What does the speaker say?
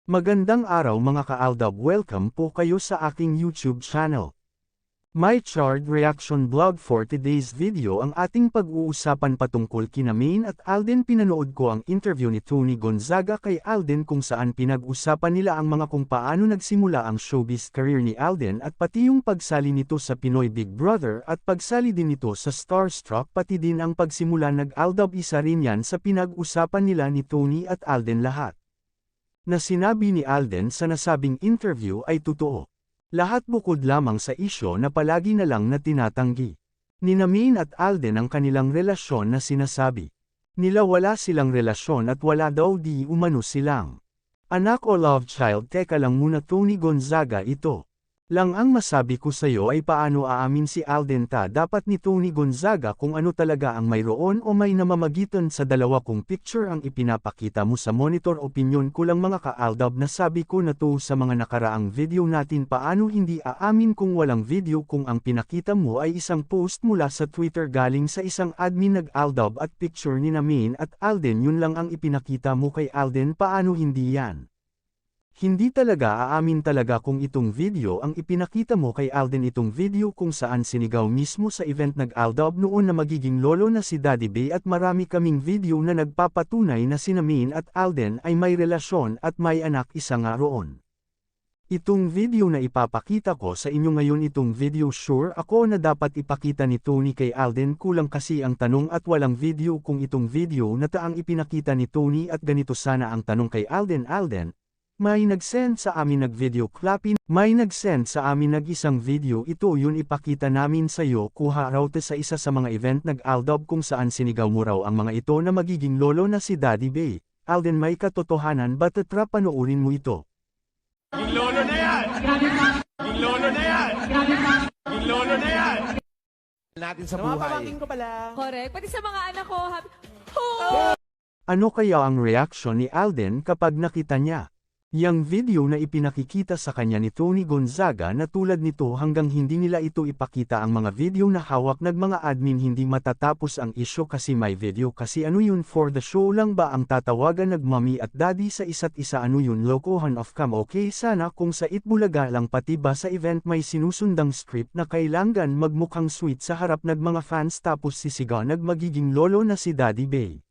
Magandang araw mga ka-Aldab, welcome po kayo sa aking YouTube channel. My Chard Reaction Vlog. For today's video ang ating pag-uusapan patungkol kina Maine at Alden. Pinanood ko ang interview ni Tony Gonzaga kay Alden kung saan pinag-usapan nila ang mga kung paano nagsimula ang showbiz career ni Alden at pati yung pagsali nito sa Pinoy Big Brother at pagsali din nito sa Starstruck, pati din ang pagsimula nag-Aldab. Isa rin yan sa pinag-usapan nila ni Tony at Alden. Lahat na sinabi ni Alden sa nasabing interview ay totoo. Lahat bukod lamang sa isyo na palagi na lang na tinatanggi nina Maine at Alden ang kanilang relasyon na sinasabi nila wala silang relasyon at wala daw di umano silang anak o love child. Teka lang muna Tony Gonzaga, ito lang ang masabi ko sa'yo ay paano aamin si Alden dapat ni Tony Gonzaga kung ano talaga ang mayroon o may namamagitan sa dalawa kong picture ang ipinapakita mo sa monitor. Opinyon ko lang mga ka-Aldab, na sabi ko na to sa mga nakaraang video natin. Paano hindi aamin kung walang video kung ang pinakita mo ay isang post mula sa Twitter galing sa isang admin nag-Aldab at picture ni Maine at Alden, yun lang ang ipinakita mo kay Alden. Paano hindi yan? Hindi talaga aamin talaga kung itong video ang ipinakita mo kay Alden, itong video kung saan sinigaw mismo sa event nag-Aldab noon na magiging lolo na si Daddy Bay, at marami kaming video na nagpapatunay na sina Maine at Alden ay may relasyon at may anak, isa nga roon. Itong video na ipapakita ko sa inyo ngayon, itong video sure ako na dapat ipakita ni Tony kay Alden, kulang kasi ang tanong at walang video kung itong video na ang ipinakita ni Tony. At ganito sana ang tanong kay Alden. Alden, may nag-send sa amin nag-video clapping, may nag-send sa amin nag-isang video, ito yun ipakita namin sa'yo, kuha raw sa isa sa mga event nag-Aldab kung saan sinigaw mo raw ang mga ito na magiging lolo na si Daddy Bay. Alden, may katotohanan ba? Tara, panoorin mo ito. Maging lolo na yan! Maging lolo na yan! Maging lolo na yan! Natin sa Sa mga buhay. pamangkin ko pala. Correct. Pati sa mga anak ko, happy. Ano kaya ang reaksyon ni Alden kapag nakita niya yang video na ipinakikita sa kanya ni Tony Gonzaga, na tulad nito hanggang hindi nila ito ipakita ang mga video na hawak ng mga admin, hindi matatapos ang isyo kasi may video kasi. Ano yun, for the show lang ba ang tatawagan nag mommy at daddy sa isa't isa? Ano yun, lokohan of cam? Okay sana kung sa Itbulaga lang, pati ba sa event may sinusundang script na kailangan magmukhang sweet sa harap ng mga fans tapos sisigaw nag magiging lolo na si Daddy Bay.